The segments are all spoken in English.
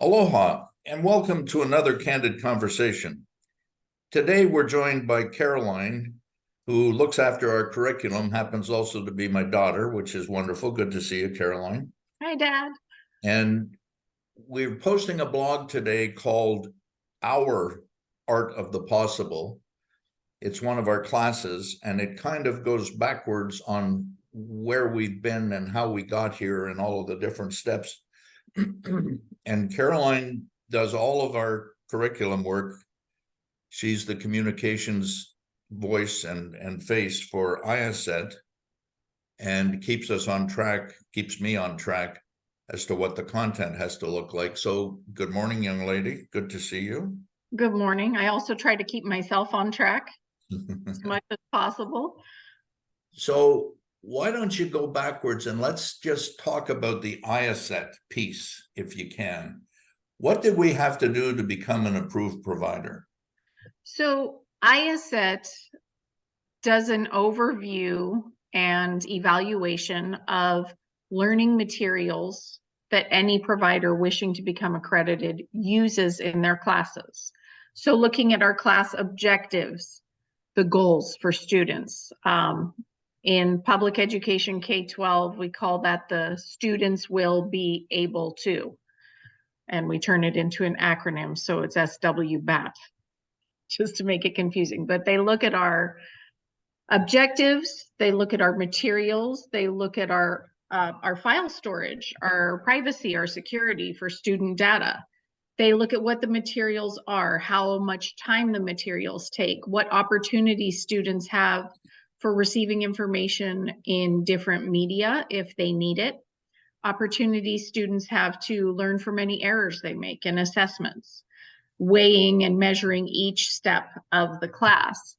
Aloha, and welcome to another Candid Conversation. Today, we're joined by Caroline, who looks after our curriculum, happens also to be my daughter, which is wonderful. Good to see you, Caroline. Hi, Dad. And we're posting a blog today called Our Art of the Possible. It's one of our classes, and it kind of goes backwards on where we've been and how we got here and all of the different steps. And Caroline does all of our curriculum work. She's the communications voice and face for IACET and keeps us on track, keeps me on track as to what the content has to look like. So good morning, young lady. Good to see you. Good morning. I also try to keep myself on track as much as possible. So why don't you go backwards and let's just talk about the IACET piece, if you can. What did we have to do to become an approved provider? So IACET does an overview and evaluation of learning materials that any provider wishing to become accredited uses in their classes. So looking at our class objectives, the goals for students. In public education K-12, we call that the students will be able to, and we turn it into an acronym, so it's SWBAT, just to make it confusing. But they look at our objectives, they look at our materials, they look at our file storage, our privacy, our security for student data. They look at what the materials are, how much time the materials take, what opportunities students have for receiving information in different media if they need it, opportunities students have to learn from any errors they make in assessments, weighing and measuring each step of the class.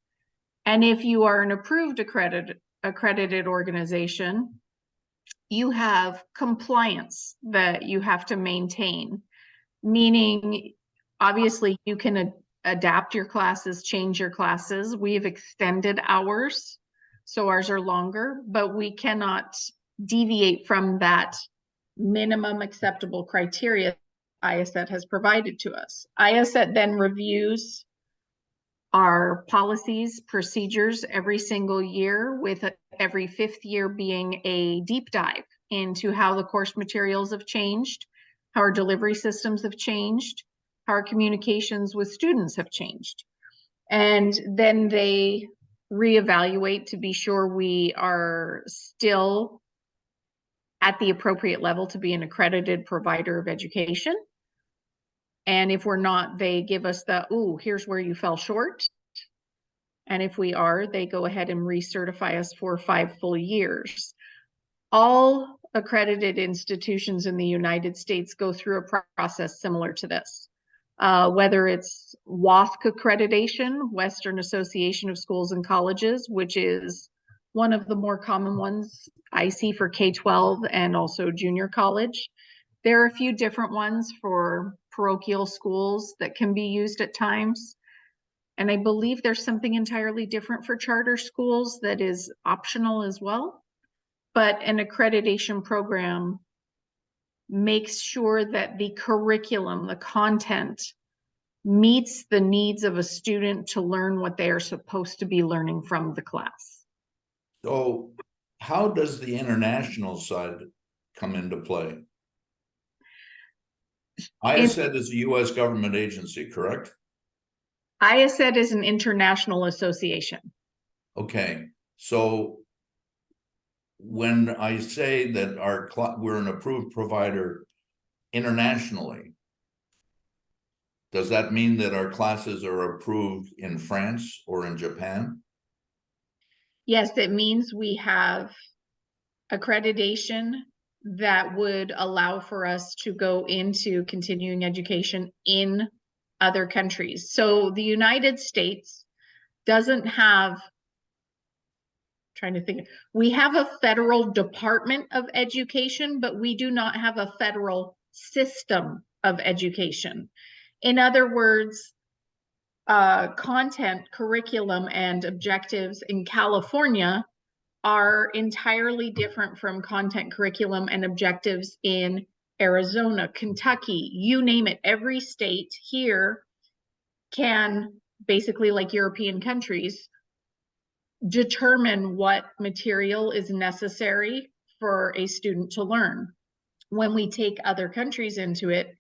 And if you are an approved accredited organization, you have compliance that you have to maintain, meaning obviously you can adapt your classes, change your classes. We've extended ours, so ours are longer, but we cannot deviate from that minimum acceptable criteria IACET has provided to us. IACET then reviews our policies, procedures every single year, with every fifth year being a deep dive into how the course materials have changed, how our delivery systems have changed, how our communications with students have changed. And then they reevaluate to be sure we are still at the appropriate level to be an accredited provider of education. And if we're not, they give us the, ooh, here's where you fell short. And if we are, they go ahead and recertify us for 5 full years. All accredited institutions in the United States go through a process similar to this. Whether it's WASC accreditation, Western Association of Schools and Colleges, which is one of the more common ones I see for K-12 and also junior college. There are a few different ones for parochial schools that can be used at times. And I believe there's something entirely different for charter schools that is optional as well. But an accreditation program makes sure that the curriculum, the content, meets the needs of a student to learn what they are supposed to be learning from the class. So how does the international side come into play? IACET is a U.S. government agency, correct? IACET is an international association. Okay, so when I say that we're an approved provider internationally, does that mean that our classes are approved in France or in Japan? Yes, it means we have accreditation that would allow for us to go into continuing education in other countries. So the United States doesn't have, trying to think, we have a federal Department of Education, but we do not have a federal system of education. In other words, content, curriculum, and objectives in California are entirely different from content, curriculum, and objectives in Arizona, Kentucky, you name it, every state here can, basically like European countries, determine what material is necessary for a student to learn. When we take other countries into it,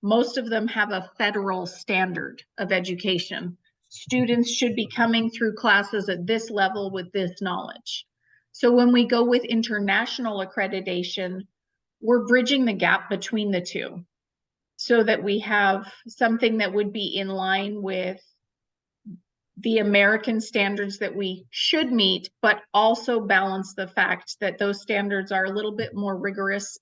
most of them have a federal standard of education. Students should be coming through classes at this level with this knowledge. So when we go with international accreditation, we're bridging the gap between the two so that we have something that would be in line with the American standards that we should meet, but also balance the fact that those standards are a little bit more rigorous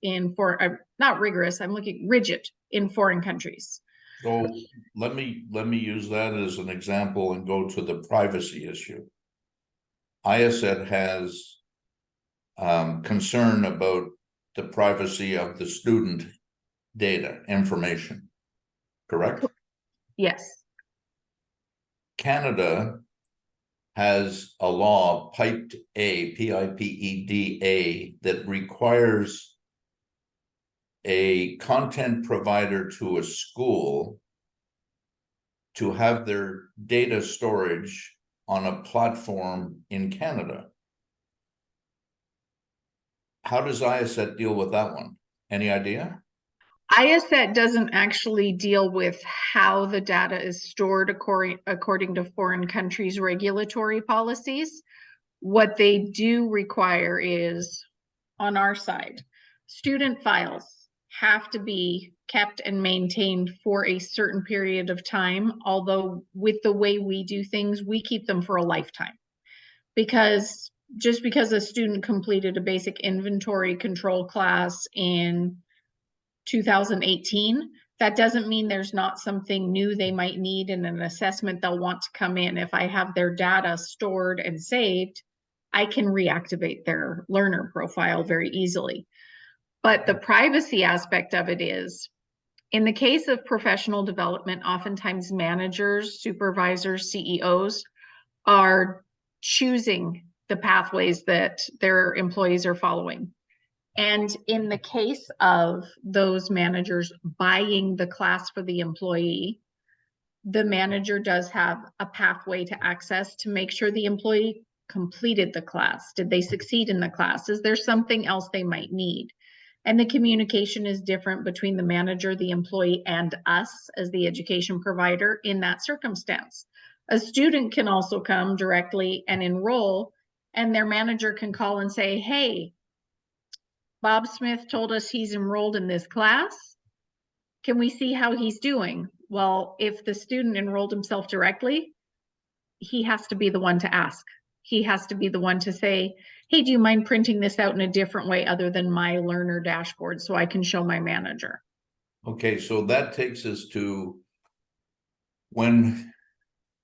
not rigorous, I'm looking rigid in foreign countries. So let me use that as an example and go to the privacy issue. IACET has concern about the privacy of the student data information, correct? Yes. Canada has a law, PIPED A, PIPED-A, that requires a content provider to a school to have their data storage on a platform in Canada. How does IACET deal with that one? Any idea? IACET doesn't actually deal with how the data is stored according to foreign countries' regulatory policies. What they do require is, on our side, student files have to be kept and maintained for a certain period of time, although with the way we do things, we keep them for a lifetime. Because just because a student completed a basic inventory control class in 2018, that doesn't mean there's not something new they might need in an assessment they'll want to come in. If I have their data stored and saved, I can reactivate their learner profile very easily. But the privacy aspect of it is, in the case of professional development, oftentimes managers, supervisors, CEOs are choosing the pathways that their employees are following. And in the case of those managers buying the class for the employee, the manager does have a pathway to access to make sure the employee completed the class. Did they succeed in the class? Is there something else they might need? And the communication is different between the manager, the employee, and us as the education provider in that circumstance. A student can also come directly and enroll, and their manager can call and say, hey, Bob Smith told us he's enrolled in this class. Can we see how he's doing? Well, if the student enrolled himself directly, he has to be the one to ask. He has to be the one to say, hey, do you mind printing this out in a different way other than my learner dashboard so I can show my manager? Okay, so that takes us to when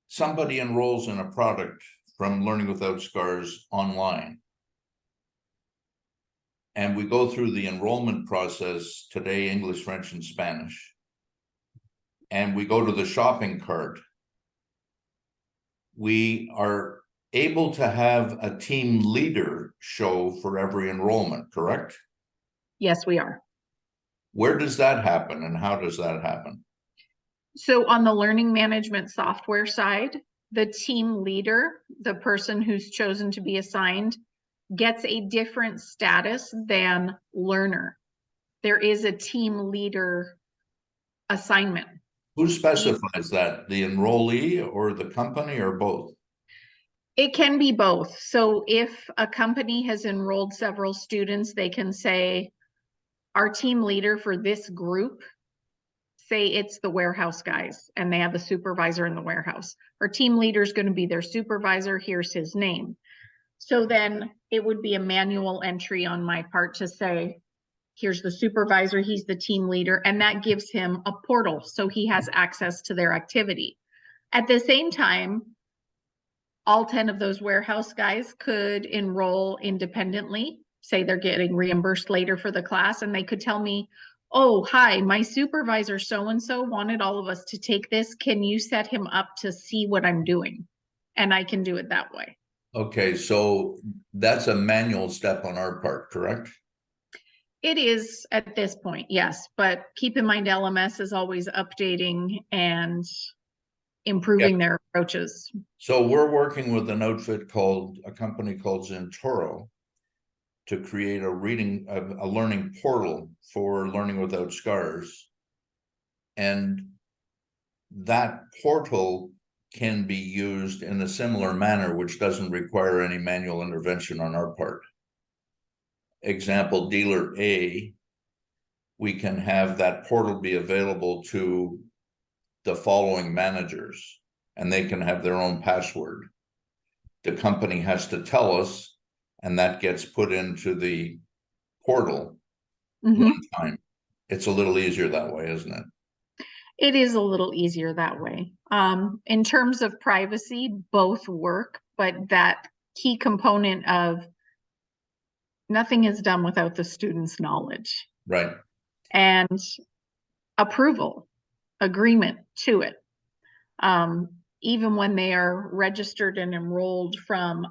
somebody enrolls in a product from Learning Without Scars online, and we go through the enrollment process today, English, French, and Spanish, and we go to the shopping cart, we are able to have a team leader show for every enrollment, correct? Yes, we are. Where does that happen and how does that happen? So on the learning management software side, the team leader, the person who's chosen to be assigned, gets a different status than learner. There is a team leader assignment. Who specifies that? The enrollee or the company or both? It can be both. So if a company has enrolled several students, they can say, our team leader for this group, say it's the warehouse guys, and they have a supervisor in the warehouse. Our team leader is going to be their supervisor. Here's his name. So then it would be a manual entry on my part to say, here's the supervisor, he's the team leader, and that gives him a portal so he has access to their activity. At the same time, all 10 of those warehouse guys could enroll independently, say they're getting reimbursed later for the class, and they could tell me, oh, hi, my supervisor so-and-so wanted all of us to take this. Can you set him up to see what I'm doing? And I can do it that way. Okay, so that's a manual step on our part, correct? It is at this point, yes, but keep in mind LMS is always updating and improving their approaches. So we're working with an outfit called, a company called Zentoro, to create a learning portal for Learning Without Scars. And that portal can be used in a similar manner, which doesn't require any manual intervention on our part. Example, dealer A, we can have that portal be available to the following managers, and they can have their own password. The company has to tell us, and that gets put into the portal one time. It's a little easier that way, isn't it? It is a little easier that way. In terms of privacy, both work, but that key component of nothing is done without the student's knowledge. Right. And approval, agreement to it. Even when they are registered and enrolled from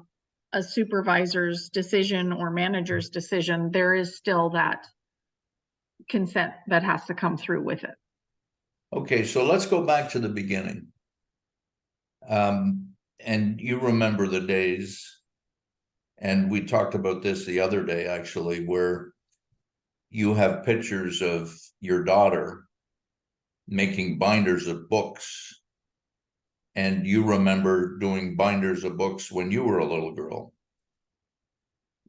a supervisor's decision or manager's decision, there is still that consent that has to come through with it. Okay, so let's go back to the beginning. And you remember the days, and we talked about this the other day, actually, where you have pictures of your daughter making binders of books, and you remember doing binders of books when you were a little girl.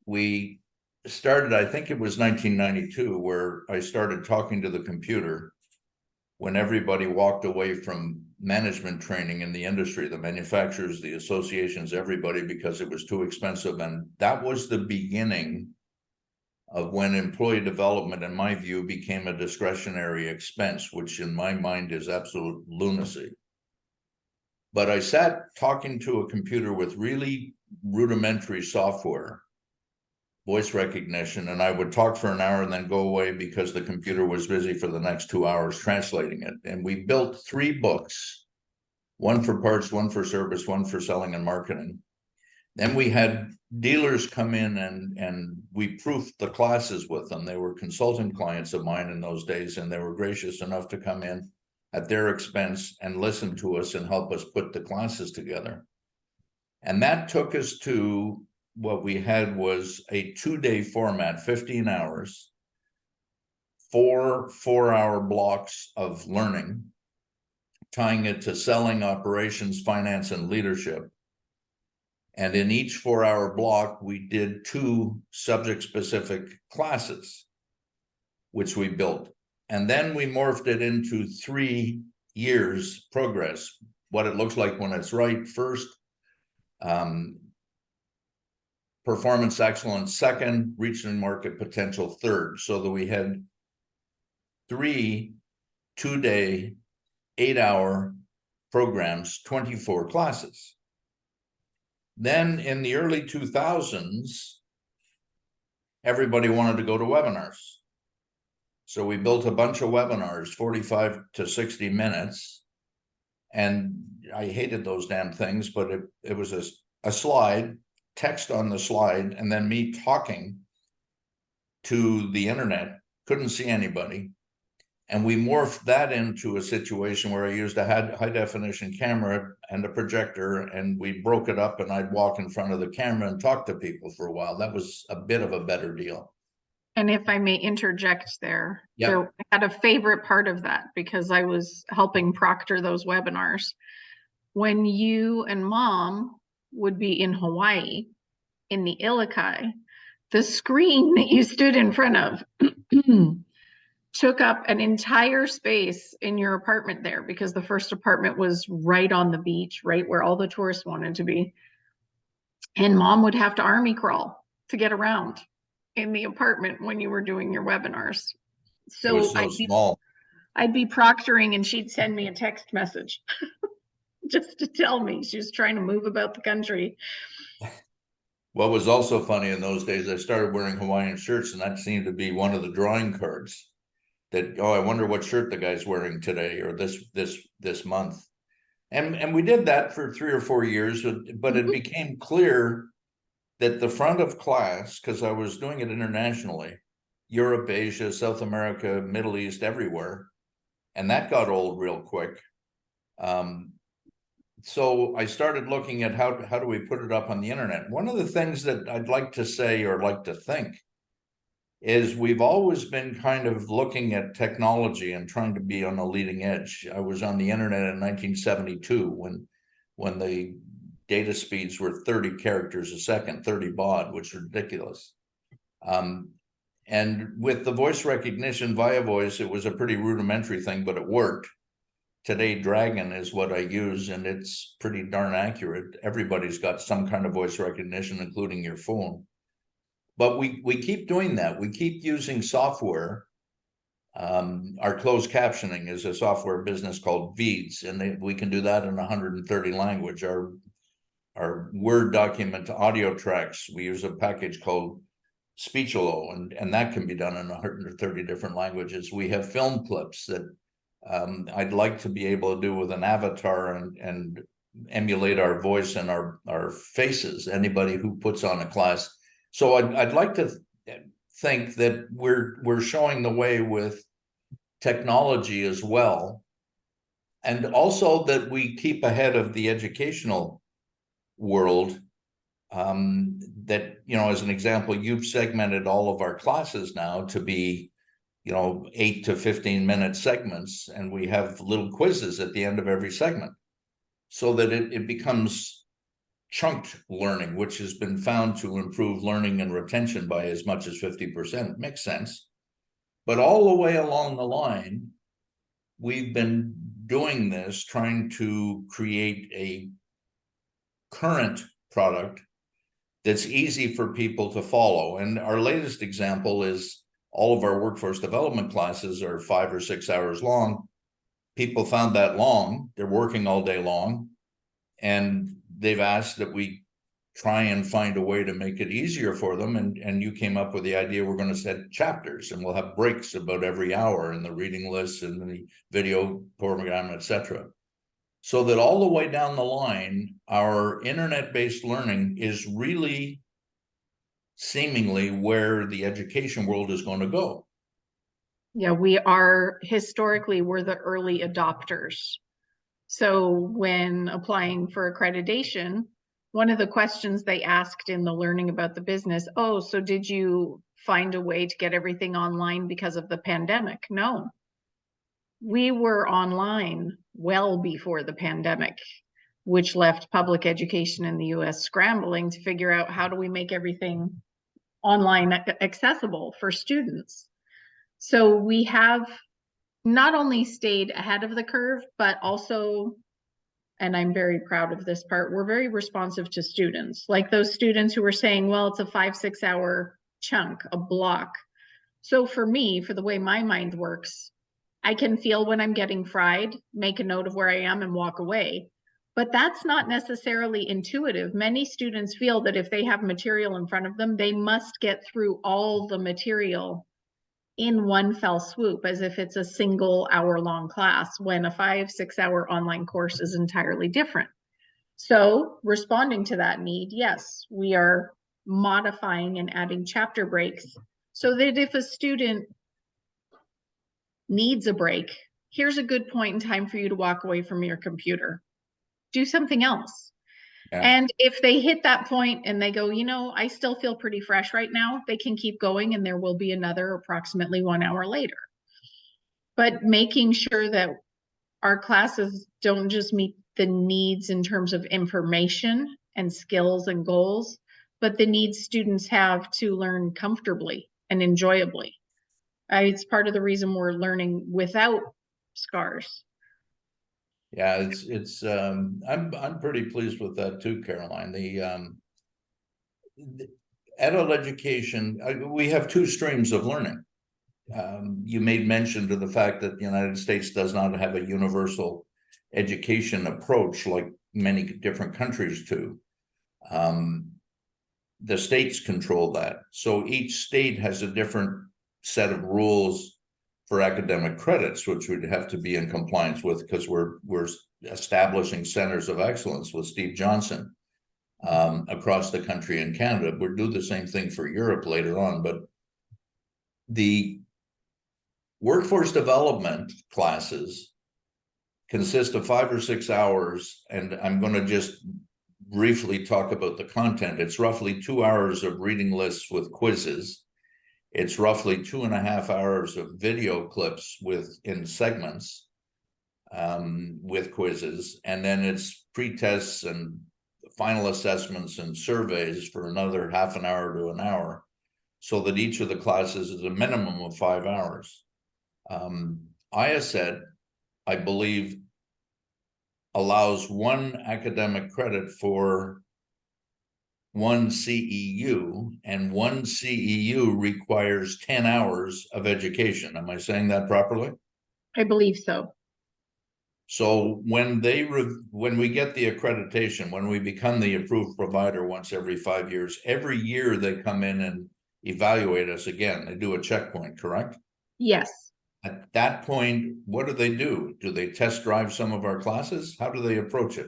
We started, I think it was 1992, where I started talking to the computer when everybody walked away from management training in the industry, the manufacturers, the associations, everybody, because it was too expensive. And that was the beginning of when employee development, in my view, became a discretionary expense, which in my mind is absolute lunacy. But I sat talking to a computer with really rudimentary software, voice recognition, and I would talk for an hour and then go away because the computer was busy for the next 2 hours translating it. And we built 3 books, one for parts, one for service, one for selling and marketing. Then we had dealers come in and we proofed the classes with them. They were consulting clients of mine in those days, and they were gracious enough to come in at their expense and listen to us and help us put the classes together. And that took us to what we had was a 2-day format, 15 hours, 4 4-hour blocks of learning, tying it to selling, operations, finance, and leadership. And in each 4-hour block, we did 2 subject-specific classes, which we built. And then we morphed it into 3 years progress, what it looks like when it's right first, performance excellence second, reaching market potential third, so that we had 3 2-day, 8-hour programs, 24 classes. Then in the early 2000s, everybody wanted to go to webinars. So we built a bunch of webinars, 45 to 60 minutes. And I hated those damn things, but it was a slide, text on the slide, and then me talking to the internet. Couldn't see anybody. And we morphed that into a situation where I used a high definition camera and a projector, and we broke it up, and I'd walk in front of the camera and talk to people for a while. That was a bit of a better deal. And if I may interject there, Yep. I had a favorite part of that because I was helping proctor those webinars. When you and mom would be in Hawaii, in the Ilikai, the screen that you stood in front of took up an entire space in your apartment there, because the first apartment was right on the beach, right where all the tourists wanted to be. And mom would have to army crawl to get around in the apartment when you were doing your webinars. It was so small. I'd be proctoring and she'd send me a text message just to tell me she was trying to move about the country. What was also funny in those days, I started wearing Hawaiian shirts, and that seemed to be one of the drawing cards. That, oh, I wonder what shirt the guy's wearing today or this month. And we did that for 3 or 4 years, but it became clear that the front of class, because I was doing it internationally, Europe, Asia, South America, Middle East, everywhere. And that got old real quick. So I started looking at how do we put it up on the internet. One of the things that I'd like to say or like to think is we've always been kind of looking at technology and trying to be on the leading edge. I was on the internet in 1972 when the data speeds were 30 characters a second, 30 baud, which is ridiculous. And with the voice recognition via voice, it was a pretty rudimentary thing, but it worked. Today, Dragon is what I use, and it's pretty darn accurate. Everybody's got some kind of voice recognition, including your phone. But we keep doing that. We keep using software. Our closed captioning is a software business called Veeds, and we can do that in 130 language. Our Word document audio tracks, we use a package called Speechalo, and that can be done in 130 different languages. We have film clips that I'd like to be able to do with an avatar and emulate our voice and our faces, anybody who puts on a class. So I'd like to think that we're showing the way with technology as well, and also that we keep ahead of the educational world. That, as an example, you've segmented all of our classes now to be 8 to 15 minute segments, and we have little quizzes at the end of every segment, so that it becomes chunked learning, which has been found to improve learning and retention by as much as 50%. Makes sense. But all the way along the line, we've been doing this, trying to create a current product that's easy for people to follow. And our latest example is all of our workforce development classes are 5 or 6 hours long. People found that long. They're working all day long, and they've asked that we try and find a way to make it easier for them. And you came up with the idea we're going to set chapters, and we'll have breaks about every hour in the reading list and the video program, etc. So that all the way down the line, our internet-based learning is really seemingly where the education world is going to go. Yeah, we're the early adopters. So when applying for accreditation, one of the questions they asked in the learning about the business, so did you find a way to get everything online because of the pandemic? No. We were online well before the pandemic, which left public education in the US scrambling to figure out how do we make everything online accessible for students. So we have not only stayed ahead of the curve, but also, and I'm very proud of this part, we're very responsive to students. Like those students who were saying, well, it's a 5-6 hour chunk, a block. So for me, for the way my mind works, I can feel when I'm getting fried, make a note of where I am and walk away. But that's not necessarily intuitive. Many students feel that if they have material in front of them, they must get through all the material in one fell swoop, as if it's a single hour-long class, when a 5-6 hour online course is entirely different. So responding to that need, yes, we are modifying and adding chapter breaks so that if a student needs a break, here's a good point in time for you to walk away from your computer. Do something else. Yeah. And if they hit that point and they go, I still feel pretty fresh right now, they can keep going, and there will be another approximately 1 hour later. But making sure that our classes don't just meet the needs in terms of information and skills and goals, but the needs students have to learn comfortably and enjoyably. It's part of the reason we're learning without scars. Yeah, I'm pretty pleased with that too, Caroline. The adult education, we have 2 streams of learning. You made mention to the fact that the United States does not have a universal education approach like many different countries do. The states control that. So each state has a different set of rules for academic credits, which we'd have to be in compliance with, because we're establishing centers of excellence with Steve Johnson across the country in Canada. We'll do the same thing for Europe later on, but The workforce development classes consist of 5 or 6 hours, and I'm going to just briefly talk about the content. It's roughly 2 hours of reading lists with quizzes. It's roughly 2.5 hours of video clips in segments with quizzes, and then it's pre-tests and final assessments and surveys for another half an hour to an hour, so that each of the classes is a minimum of 5 hours. IACET, I believe, allows 1 academic credit for 1 CEU, and 1 CEU requires 10 hours of education. Am I saying that properly? I believe so. So when we get the accreditation, when we become the approved provider once every 5 years, every year they come in and evaluate us again. They do a checkpoint, correct? Yes. At that point, what do? Do they test drive some of our classes? How do they approach it?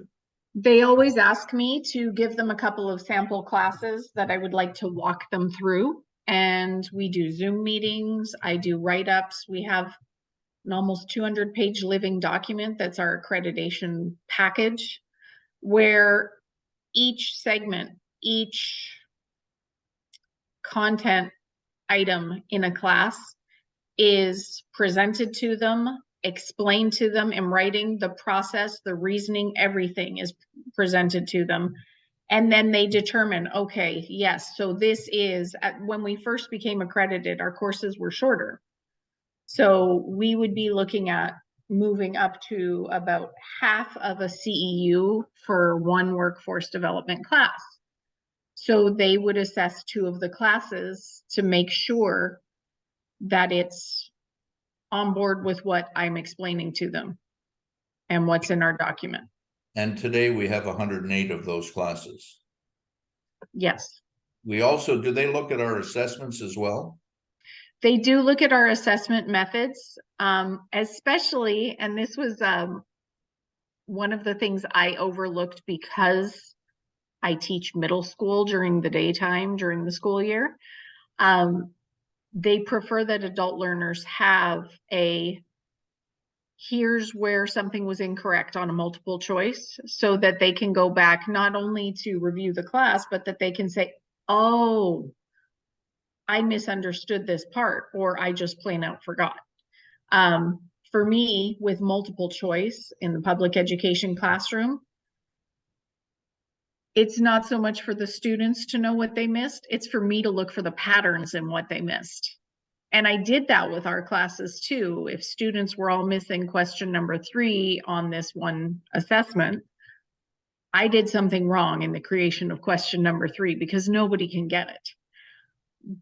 They always ask me to give them a couple of sample classes that I would like to walk them through. And we do Zoom meetings. I do write-ups. We have an almost 200-page living document that's our accreditation package, where each segment, each content item in a class is presented to them, explained to them in writing. The process, the reasoning, everything is presented to them. And then they determine, okay, yes, so this is, when we first became accredited, our courses were shorter. So we would be looking at moving up to about half of a CEU for 1 workforce development class. So they would assess 2 of the classes to make sure that it's on board with what I'm explaining to them and what's in our document. And today we have 108 of those classes. Yes. We also, do they look at our assessments as well? They do look at our assessment methods, especially, and this was one of the things I overlooked because I teach middle school during the daytime, during the school year. They prefer that adult learners have here's where something was incorrect on a multiple choice, so that they can go back not only to review the class, but that they can say, oh, I misunderstood this part, or I just plain out forgot. For me, with multiple choice in the public education classroom, it's not so much for the students to know what they missed, it's for me to look for the patterns in what they missed. And I did that with our classes too. If students were all missing question number 3 on this one assessment, I did something wrong in the creation of question number 3, because nobody can get it.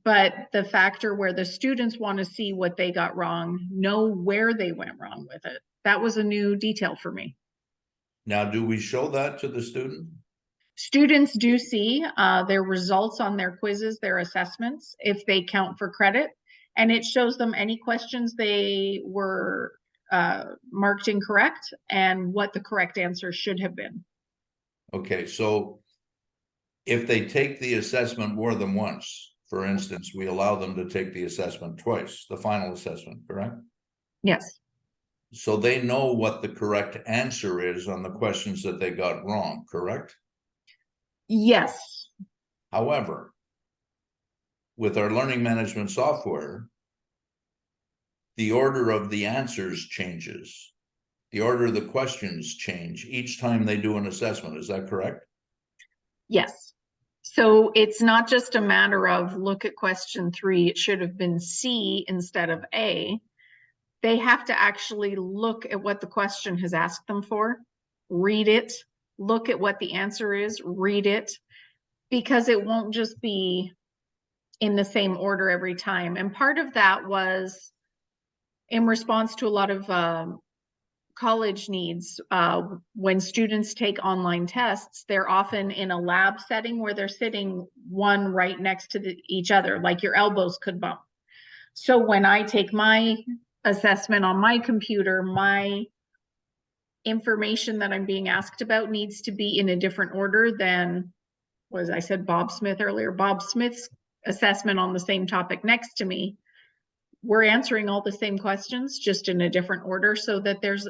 But the factor where the students want to see what they got wrong, know where they went wrong with it, that was a new detail for me. Now, do we show that to the student? Students do see their results on their quizzes, their assessments, if they count for credit, and it shows them any questions they were marked incorrect and what the correct answer should have been. Okay, so if they take the assessment more than once, for instance, we allow them to take the assessment twice, the final assessment, correct? Yes. So they know what the correct answer is on the questions that they got wrong, correct? Yes. However, with our learning management software, the order of the answers changes. The order of the questions change each time they do an assessment. Is that correct? Yes. So it's not just a matter of look at question 3, it should have been C instead of A. They have to actually look at what the question has asked them for, read it, look at what the answer is, read it, because it won't just be in the same order every time. And part of that was in response to a lot of college needs. When students take online tests, they're often in a lab setting where they're sitting one right next to each other, like your elbows could bump. So when I take my assessment on my computer, my information that I'm being asked about needs to be in a different order than, as I said, Bob Smith earlier, Bob Smith's assessment on the same topic next to me. we're answering all the same questions, just in a different order, so that there's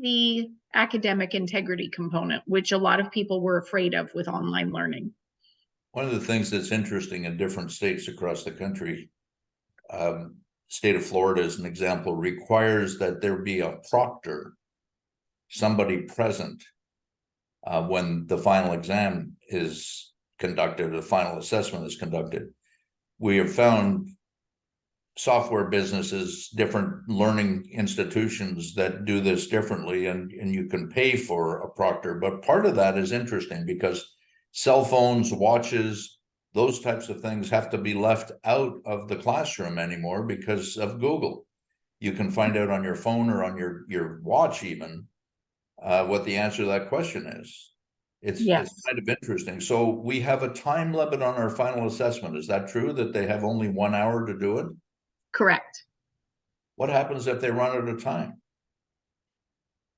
the academic integrity component, which a lot of people were afraid of with online learning. One of the things that's interesting in different states across the country, state of Florida, as an example, requires that there be a proctor, somebody present, when the final exam is conducted, the final assessment is conducted. We have found software businesses, different learning institutions that do this differently, and you can pay for a proctor. But part of that is interesting because cell phones, watches, those types of things have to be left out of the classroom anymore because of Google. You can find out on your phone or on your watch even what the answer to that question is. It's kind of interesting. So we have a time limit on our final assessment. Is that true, that they have only 1 hour to do it? Correct. What happens if they run out of time?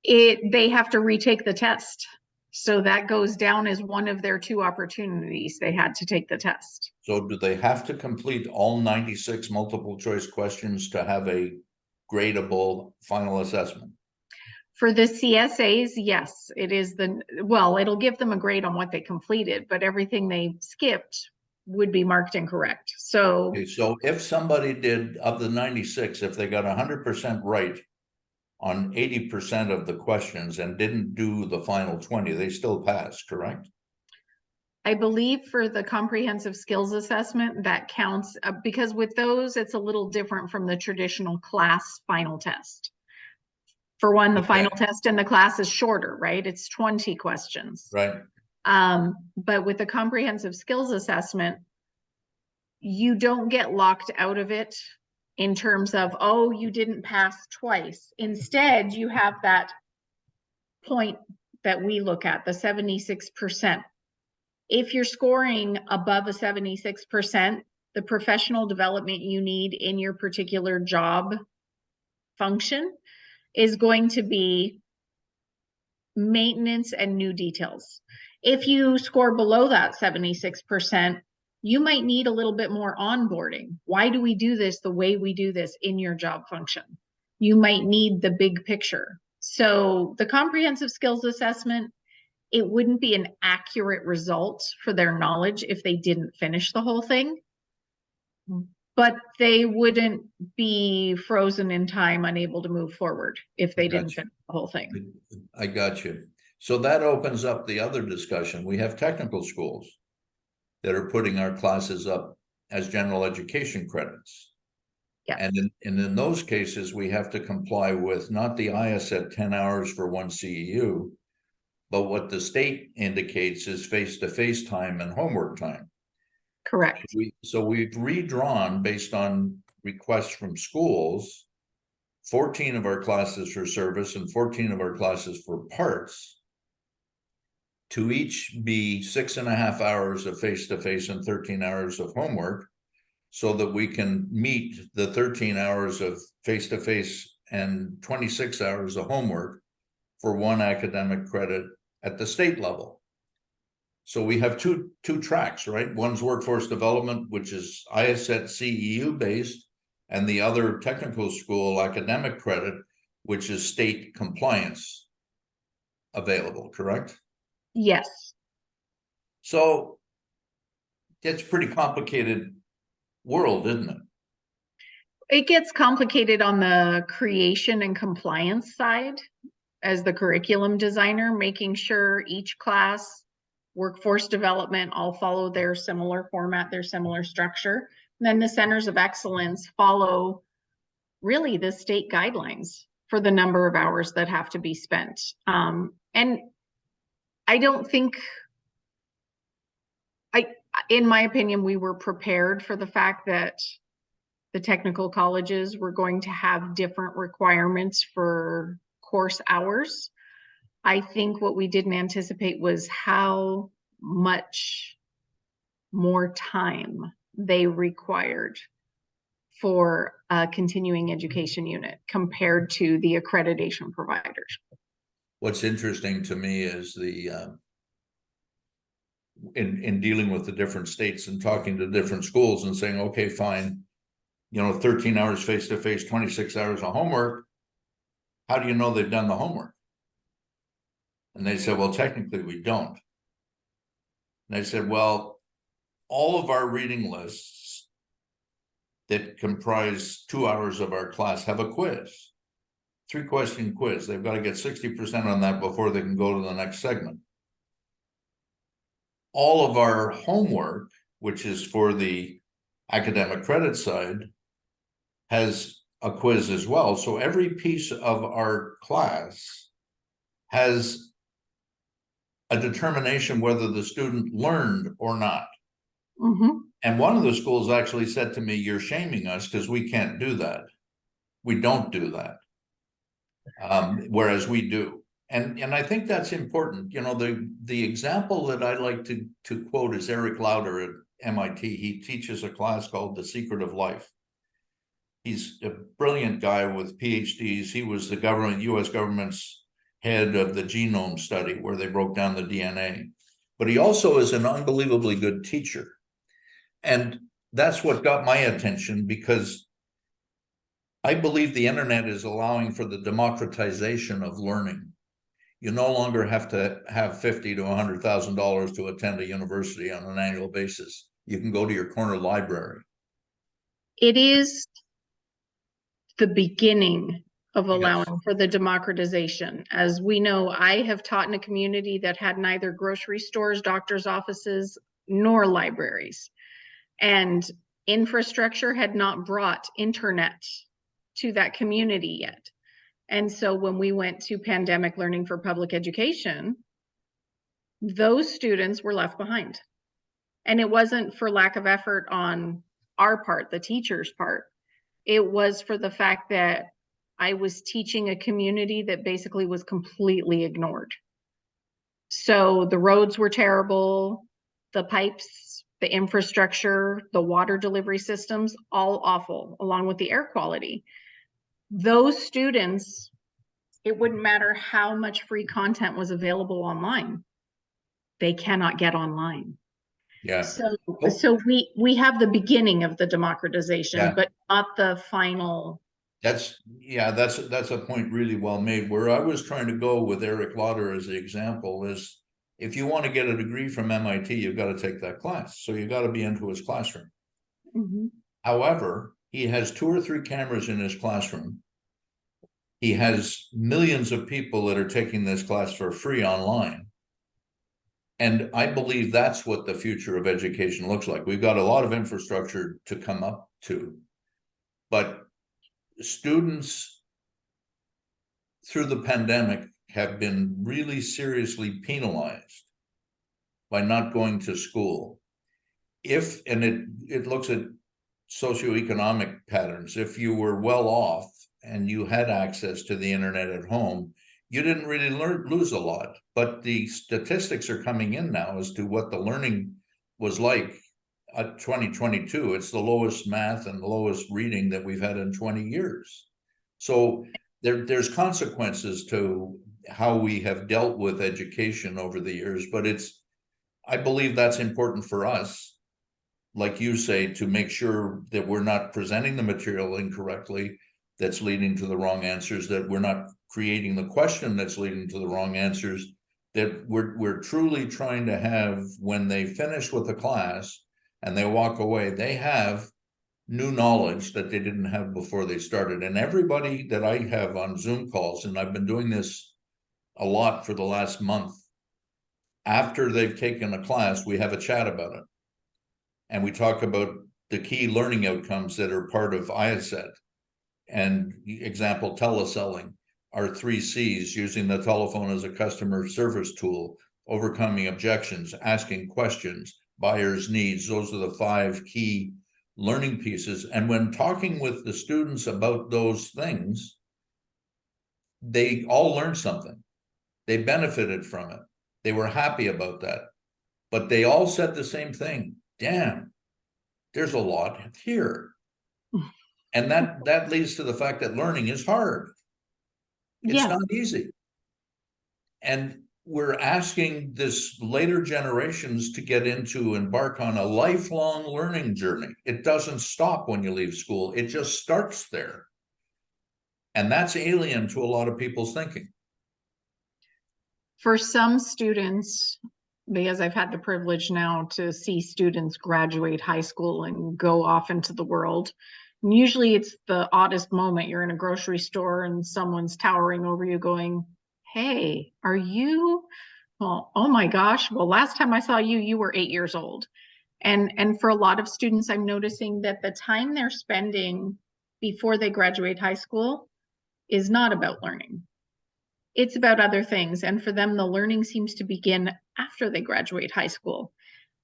They have to retake the test. So that goes down as one of their 2 opportunities. They had to take the test. So do they have to complete all 96 multiple choice questions to have a gradable final assessment? For the CSAs, yes, it is it'll give them a grade on what they completed, but everything they skipped would be marked incorrect. So, okay, so if somebody did, of the 96, if they got 100% right on 80% of the questions and didn't do the final 20, they still passed, correct? I believe for the comprehensive skills assessment, that counts because with those, it's a little different from the traditional class final test. For one, the final test in the class is shorter, right? It's 20 questions. Right. But with the comprehensive skills assessment, you don't get locked out of it in terms of, oh, you didn't pass twice. Instead, you have that point that we look at, the 76%. If you're scoring above a 76%, the professional development you need in your particular job function is going to be maintenance and new details. If you score below that 76%, you might need a little bit more onboarding. Why do we do this the way we do this in your job function? You might need the big picture. So the comprehensive skills assessment, it wouldn't be an accurate result for their knowledge if they didn't finish the whole thing, but they wouldn't be frozen in time, unable to move forward if they didn't finish the whole thing. I got you. So that opens up the other discussion. We have technical schools that are putting our classes up as general education credits. Yeah. And in those cases, we have to comply with not the IACET 10 hours for one CEU, but what the state indicates is face-to-face time and homework time. Correct. So we've redrawn, based on requests from schools, 14 of our classes for service and 14 of our classes for parts, to each be 6.5 hours of face-to-face and 13 hours of homework, so that we can meet the 13 hours of face-to-face and 26 hours of homework for one academic credit at the state level. So we have two tracks, right? One's workforce development, which is IACET CEU based, and the other technical school academic credit, which is state compliance available, correct? Yes. So it's a pretty complicated world, isn't it? It gets complicated on the creation and compliance side as the curriculum designer, making sure each class, workforce development, all follow their similar format, their similar structure. And then the centers of excellence follow really the state guidelines for the number of hours that have to be spent. And I don't think, in my opinion, we were prepared for the fact that the technical colleges were going to have different requirements for course hours. I think what we didn't anticipate was how much more time they required for a continuing education unit compared to the accreditation providers. What's interesting to me is the in dealing with the different states and talking to different schools and saying, okay, fine, 13 hours face-to-face, 26 hours of homework. How do you know they've done the homework? And they said, well, technically we don't. And I said, well, all of our reading lists that comprise 2 hours of our class have a quiz, 3-question quiz. They've got to get 60% on that before they can go to the next segment. All of our homework, which is for the academic credit side, has a quiz as well. So every piece of our class has a determination whether the student learned or not. Mm-hmm. And one of the schools actually said to me, you're shaming us because we can't do that. We don't do that. Whereas we do. And I think that's important. The example that I like to quote is Eric Lauder at MIT. He teaches a class called The Secret of Life. He's a brilliant guy with PhDs. He was the US government's head of the genome study where they broke down the DNA. But he also is an unbelievably good teacher. And that's what got my attention, because I believe the internet is allowing for the democratization of learning. You no longer have to have $50,000 to $100,000 to attend a university on an annual basis. You can go to your corner library. It is the beginning of allowing Yes. for the democratization. As we know, I have taught in a community that had neither grocery stores, doctor's offices, nor libraries. And infrastructure had not brought internet to that community yet. And so when we went to pandemic learning for public education, those students were left behind. And it wasn't for lack of effort on our part, the teacher's part. It was for the fact that I was teaching a community that basically was completely ignored. So the roads were terrible, the pipes, the infrastructure, the water delivery systems, all awful, along with the air quality. Those students, it wouldn't matter how much free content was available online. They cannot get online. Yeah. So we have the beginning of the democratization, Yeah. but not the final. That's a point really well made. Where I was trying to go with Eric Lauder as the example is, if you want to get a degree from MIT, you've got to take that class. So you've got to be into his classroom. Mm-hmm. However, he has 2 or 3 cameras in his classroom. He has millions of people that are taking this class for free online. And I believe that's what the future of education looks like. We've got a lot of infrastructure to come up to, but students through the pandemic have been really seriously penalized by not going to school. It looks at socioeconomic patterns. If you were well off and you had access to the internet at home, you didn't really lose a lot. But the statistics are coming in now as to what the learning was like at 2022. It's the lowest math and the lowest reading that we've had in 20 years. So there's consequences to how we have dealt with education over the years, but I believe that's important for us, like you say, to make sure that we're not presenting the material incorrectly that's leading to the wrong answers, that we're not creating the question that's leading to the wrong answers, that we're truly trying to have, when they finish with the class and they walk away, they have new knowledge that they didn't have before they started. And everybody that I have on Zoom calls, and I've been doing this a lot for the last month, after they've taken a class, we have a chat about it. And we talk about the key learning outcomes that are part of IACET. And example, teleselling, our 3 C's, using the telephone as a customer service tool, overcoming objections, asking questions, buyer's needs. Those are the 5 key learning pieces. And when talking with the students about those things, they all learned something. They benefited from it. They were happy about that. But they all said the same thing. Damn, there's a lot here. And that leads to the fact that learning is hard. It's not easy. And we're asking this later generations to embark on a lifelong learning journey. It doesn't stop when you leave school. It just starts there. And that's alien to a lot of people's thinking. For some students, because I've had the privilege now to see students graduate high school and go off into the world. And usually it's the oddest moment. You're in a grocery store and someone's towering over you going, "Hey, are you, well, oh my gosh, well, last time I saw you, you were 8 years old." And for a lot of students, I'm noticing that the time they're spending before they graduate high school is not about learning. It's about other things. And for them, the learning seems to begin after they graduate high school.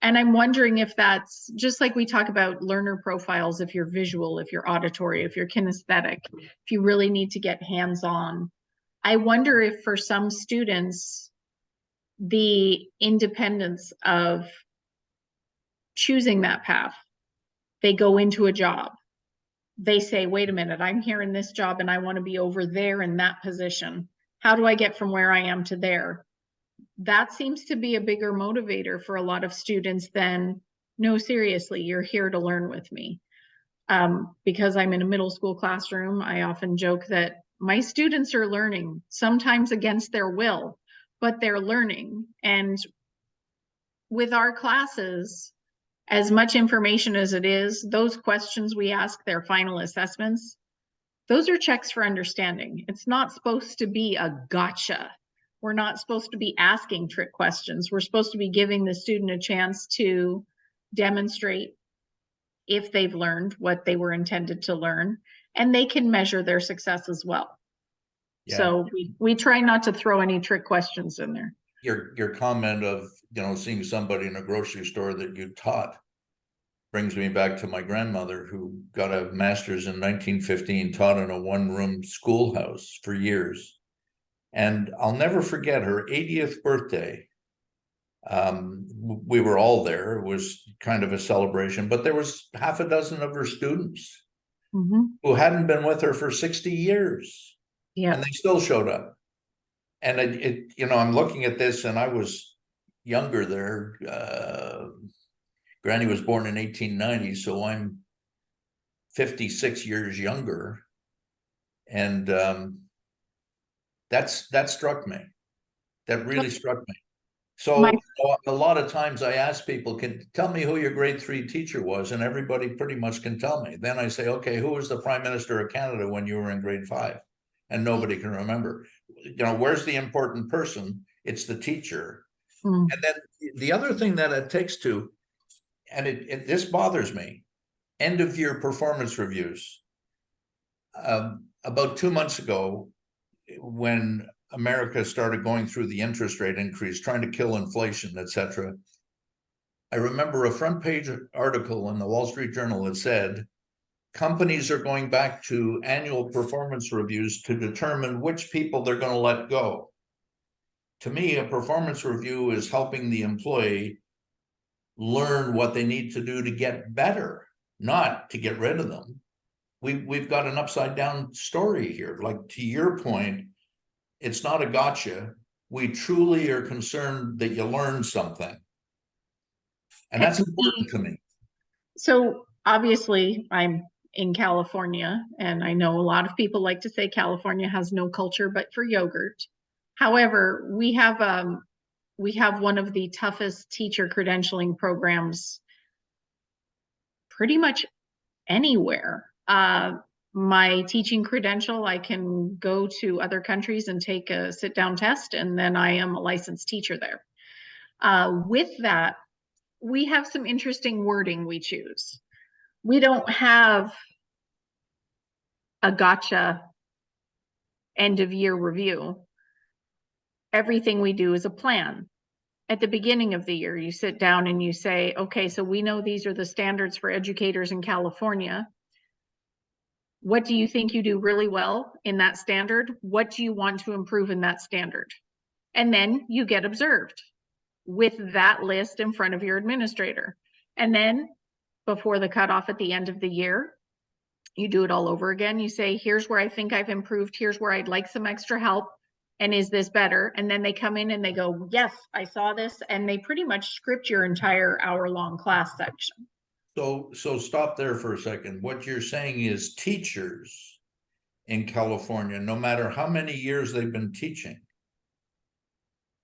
And I'm wondering if that's just like we talk about learner profiles, if you're visual, if you're auditory, if you're kinesthetic, if you really need to get hands-on. I wonder if for some students, the independence of choosing that path, they go into a job. They say, wait a minute, I'm here in this job and I want to be over there in that position. How do I get from where I am to there? That seems to be a bigger motivator for a lot of students than, no, seriously, you're here to learn with me. Because I'm in a middle school classroom, I often joke that my students are learning, sometimes against their will, but they're learning. And with our classes, as much information as it is, those questions we ask, their final assessments, those are checks for understanding. It's not supposed to be a gotcha. We're not supposed to be asking trick questions. We're supposed to be giving the student a chance to demonstrate if they've learned what they were intended to learn, and they can measure their success as well. Yeah. So we try not to throw any trick questions in there. Your comment of, seeing somebody in a grocery store that you taught brings me back to my grandmother, who got a master's in 1915, taught in a one-room schoolhouse for years. And I'll never forget her 80th birthday. We were all there. It was kind of a celebration, but there was half a dozen of her students who hadn't been with her for 60 years. Yeah. And they still showed up. And I'm looking at this, and I was younger there. Granny was born in 1890, so I'm 56 years younger. And that struck me. That really struck me. So a lot of times I ask people, can tell me who your grade 3 teacher was, and everybody pretty much can tell me. Then I say, okay, who was the Prime Minister of Canada when you were in grade 5? And nobody can remember. Where's the important person? It's the teacher. And then the other thing that it takes to, and this bothers me, end of year performance reviews. About 2 months ago, when America started going through the interest rate increase, trying to kill inflation, etc., I remember a front page article in the Wall Street Journal that said, companies are going back to annual performance reviews to determine which people they're going to let go. To me, a performance review is helping the employee learn what they need to do to get better, not to get rid of them. We've got an upside down story here. Like, to your point, it's not a gotcha. We truly are concerned that you learn something. And that's important to me. So obviously I'm in California, and I know a lot of people like to say California has no culture but for yogurt. However, we have one of the toughest teacher credentialing programs pretty much anywhere. My teaching credential, I can go to other countries and take a sit-down test, and then I am a licensed teacher there. With that, we have some interesting wording we choose. We don't have a gotcha end of year review. Everything we do is a plan. At the beginning of the year, you sit down and you say, okay, so we know these are the standards for educators in California. What do you think you do really well in that standard? What do you want to improve in that standard? And then you get observed with that list in front of your administrator. And then before the cutoff at the end of the year, you do it all over again. You say, here's where I think I've improved. Here's where I'd like some extra help. And is this better? And then they come in and they go, yes, I saw this. And they pretty much script your entire hour-long class section. So stop there for a second. What you're saying is teachers in California, no matter how many years they've been teaching,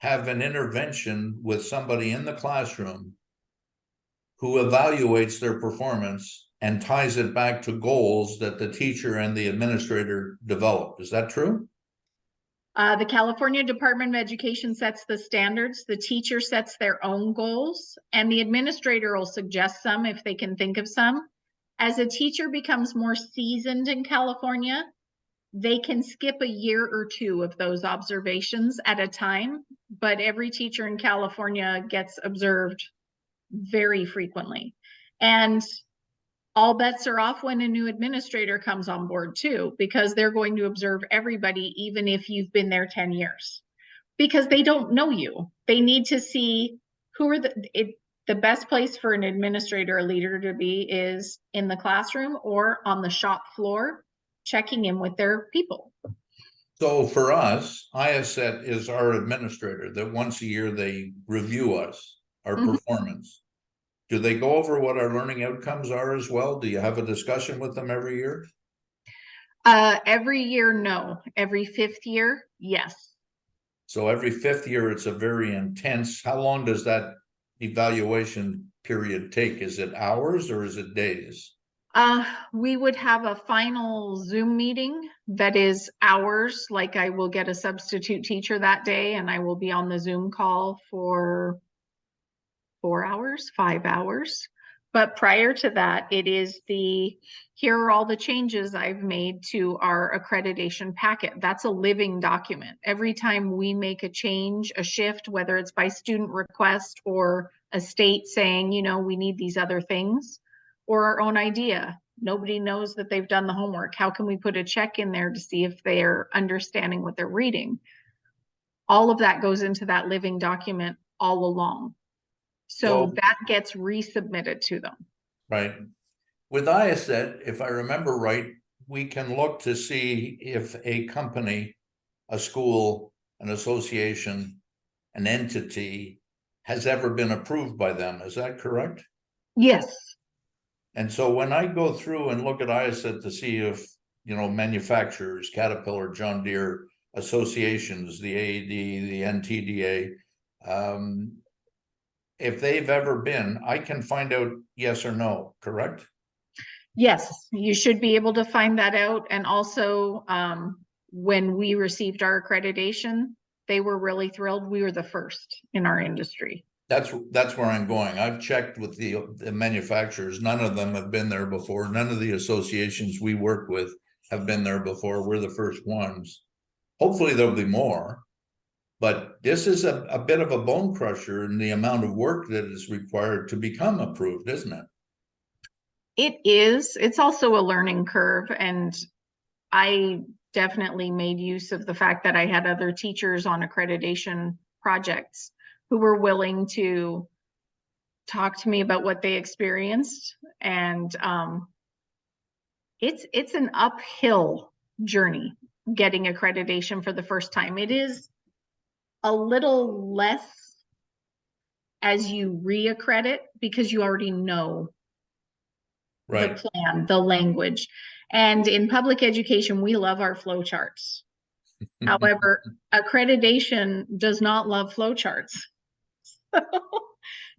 have an intervention with somebody in the classroom who evaluates their performance and ties it back to goals that the teacher and the administrator develop. Is that true? The California Department of Education sets the standards, the teacher sets their own goals, and the administrator will suggest some if they can think of some. As a teacher becomes more seasoned in California, they can skip a year or two of those observations at a time, but every teacher in California gets observed very frequently. And all bets are off when a new administrator comes on board too, because they're going to observe everybody, even if you've been there 10 years, because they don't know you. They need to see who are the best place for an administrator or leader to be is in the classroom or on the shop floor, checking in with their people. So for us, IACET is our administrator that once a year they review us, our performance. Do they go over what our learning outcomes are as well? Do you have a discussion with them every year? Every year, no. Every 5th year, yes. So every 5th year, it's a very intense. How long does that evaluation period take? Is it hours or is it days? We would have a final Zoom meeting that is hours. Like I will get a substitute teacher that day and I will be on the Zoom call for 4 hours, 5 hours. But prior to that, it is here are all the changes I've made to our accreditation packet. That's a living document. Every time we make a change, a shift, whether it's by student request or a state saying, you know, we need these other things, or our own idea. Nobody knows that they've done the homework. How can we put a check in there to see if they're understanding what they're reading? All of that goes into that living document all along. So that gets resubmitted to them. Right. With IACET, if I remember right, we can look to see if a company, a school, an association, an entity has ever been approved by them. Is that correct? Yes. And so when I go through and look at IACET to see if, you know, manufacturers, Caterpillar, John Deere, associations, the AED, the NTDA, if they've ever been, I can find out yes or no, correct? Yes, you should be able to find that out. And also, when we received our accreditation, they were really thrilled. We were the first in our industry. That's where I'm going. I've checked with the manufacturers. None of them have been there before. None of the associations we work with have been there before. We're the first ones. Hopefully there'll be more. But this is a bit of a bone crusher in the amount of work that is required to become approved, isn't it? It is. It's also a learning curve. And I definitely made use of the fact that I had other teachers on accreditation projects who were willing to talk to me about what they experienced. And it's an uphill journey getting accreditation for the first time. It is a little less as you reaccredit because you already know Right. the plan, the language. And in public education, we love our flowcharts. However, accreditation does not love flowcharts.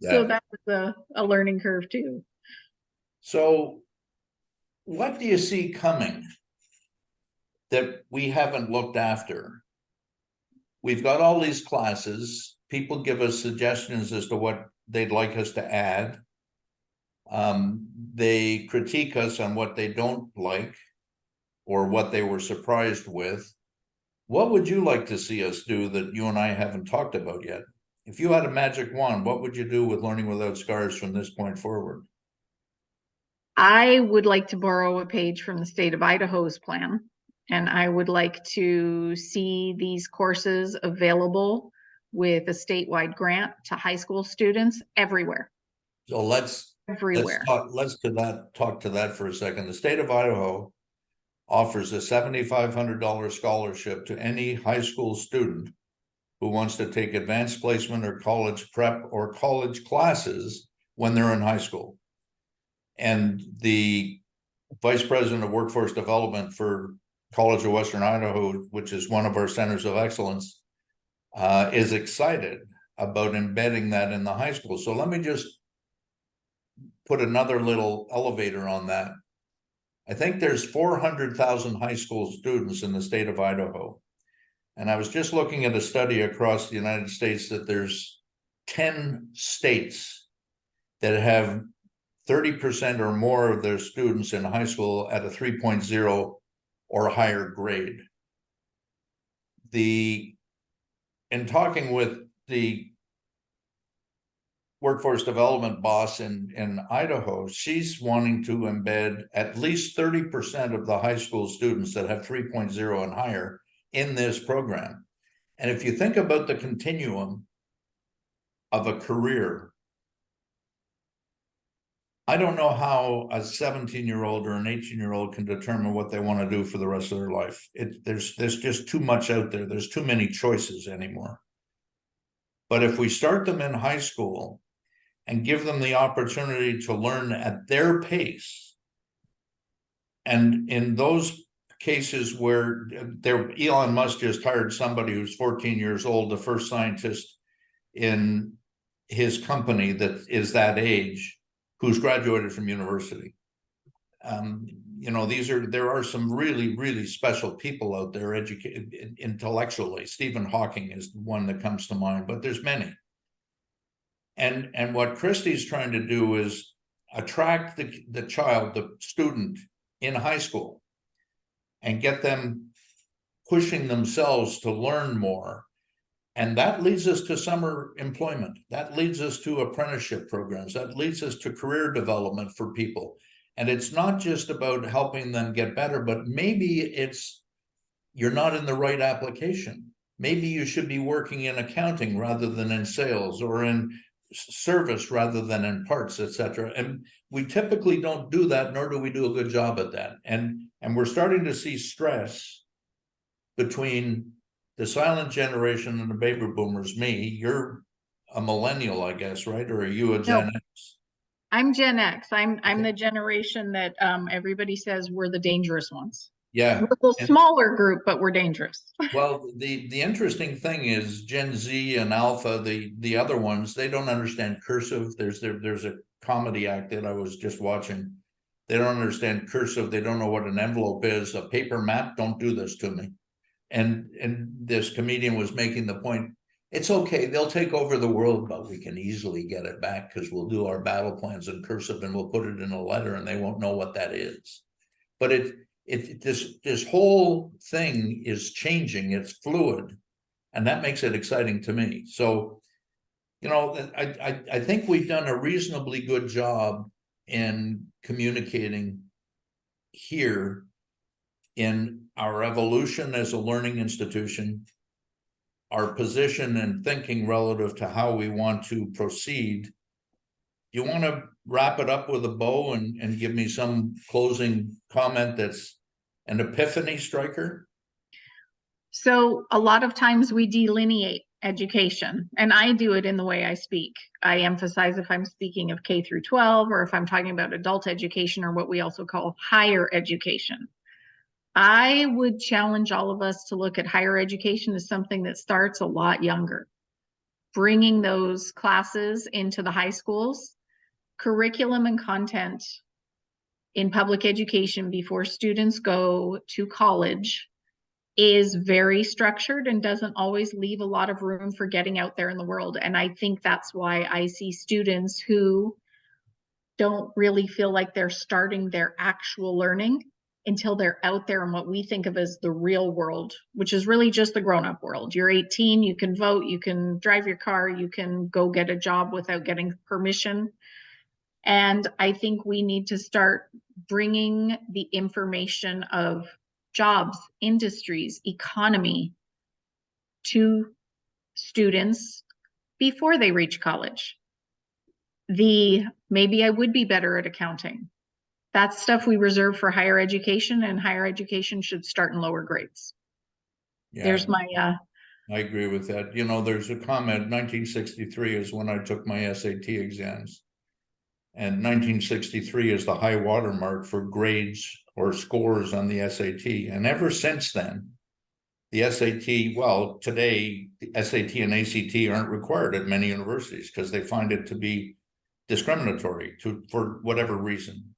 So that was a learning curve too. So what do you see coming that we haven't looked after? We've got all these classes. People give us suggestions as to what they'd like us to add. They critique us on what they don't like or what they were surprised with. What would you like to see us do that you and I haven't talked about yet? If you had a magic wand, what would you do with Learning Without Scars from this point forward? I would like to borrow a page from the state of Idaho's plan, and I would like to see these courses available with a statewide grant to high school students everywhere. So let's everywhere. Talk to that for a second. The state of Idaho offers a $7,500 scholarship to any high school student who wants to take advanced placement or college prep or college classes when they're in high school. And the vice president of workforce development for College of Western Idaho, which is one of our centers of excellence, is excited about embedding that in the high school. So let me just put another little elevator on that. I think there's 400,000 high school students in the state of Idaho. And I was just looking at a study across the United States that there's 10 states that have 30% or more of their students in high school at a 3.0 or higher grade. In talking with the workforce development boss in Idaho, she's wanting to embed at least 30% of the high school students that have 3.0 and higher in this program. And if you think about the continuum of a career, I don't know how a 17-year-old or an 18-year-old can determine what they want to do for the rest of their life. There's just too much out there. There's too many choices anymore. But if we start them in high school and give them the opportunity to learn at their pace, and in those cases where Elon Musk just hired somebody who's 14 years old, the first scientist in his company that is that age, who's graduated from university. There are some really, really special people out there educated intellectually. Stephen Hawking is one that comes to mind, but there's many. And what Christie's trying to do is attract the student in high school and get them pushing themselves to learn more. And that leads us to summer employment. That leads us to apprenticeship programs. That leads us to career development for people. And it's not just about helping them get better, but maybe you're not in the right application. Maybe you should be working in accounting rather than in sales, or in service rather than in parts, etc. And we typically don't do that, nor do we do a good job at that. And we're starting to see stress between the silent generation and the baby boomers. You're a millennial, I guess, right? Or are you a Gen X? I'm Gen X. I'm the generation that everybody says we're the dangerous ones. Yeah. We're a smaller group, but we're dangerous. Well, the interesting thing is Gen Z and Alpha, the other ones, they don't understand cursive. There's a comedy act that I was just watching. They don't understand cursive. They don't know what an envelope is. A paper map, don't do this to me. And this comedian was making the point, it's okay, they'll take over the world, but we can easily get it back because we'll do our battle plans in cursive and we'll put it in a letter and they won't know what that is. But this whole thing is changing. It's fluid, and that makes it exciting to me. So, I think we've done a reasonably good job in communicating here in our evolution as a learning institution, our position and thinking relative to how we want to proceed. You want to wrap it up with a bow and give me some closing comment that's an epiphany striker? So a lot of times we delineate education, and I do it in the way I speak. I emphasize if I'm speaking of K through 12, or if I'm talking about adult education, or what we also call higher education. I would challenge all of us to look at higher education as something that starts a lot younger. Bringing those classes into the high schools, curriculum and content in public education before students go to college is very structured and doesn't always leave a lot of room for getting out there in the world. And I think that's why I see students who don't really feel like they're starting their actual learning until they're out there in what we think of as the real world, which is really just the grown-up world. You're 18, you can vote, you can drive your car, you can go get a job without getting permission. And I think we need to start bringing the information of jobs, industries, economy to students before they reach college. Maybe I would be better at accounting. That's stuff we reserve for higher education, and higher education should start in lower grades. Yeah, There's my, I agree with that. You know, there's a comment, 1963 is when I took my SAT exams. And 1963 is the high watermark for grades or scores on the SAT. And ever since then, the SAT, well, today, the SAT and ACT aren't required at many universities because they find it to be discriminatory for whatever reason.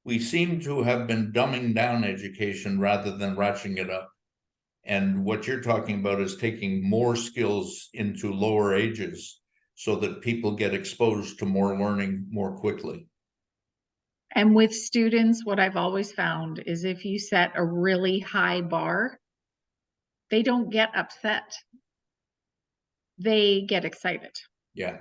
We seem to have been dumbing down education rather than ratcheting it up. And what you're talking about is taking more skills into lower ages so that people get exposed to more learning more quickly. and with students, what I've always found is if you set a really high bar, they don't get upset. They get excited. Yeah.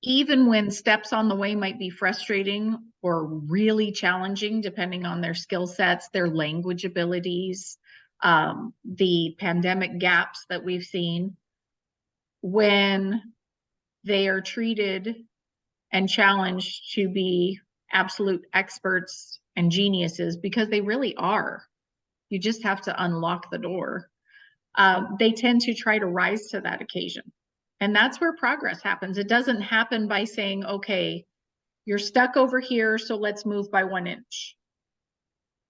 Even when steps on the way might be frustrating or really challenging, depending on their skill sets, their language abilities, the pandemic gaps that we've seen, when they are treated and challenged to be absolute experts and geniuses, because they really are. You just have to unlock the door. They tend to try to rise to that occasion. And that's where progress happens. It doesn't happen by saying, okay, you're stuck over here, so let's move by 1 inch.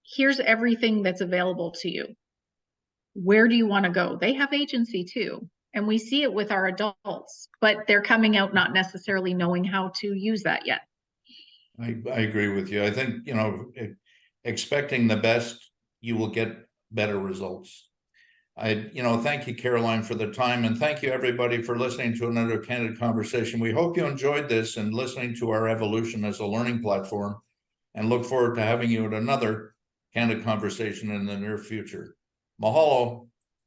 Here's everything that's available to you. Where do you want to go? They have agency too. And we see it with our adults, but they're coming out not necessarily knowing how to use that yet. I agree with you. I think, you know, expecting the best, you will get better results. Thank you, Caroline, for the time, and thank you everybody for listening to another Candid Conversation. We hope you enjoyed this and listening to our evolution as a learning platform, and look forward to having you at another Candid Conversation in the near future. Mahalo.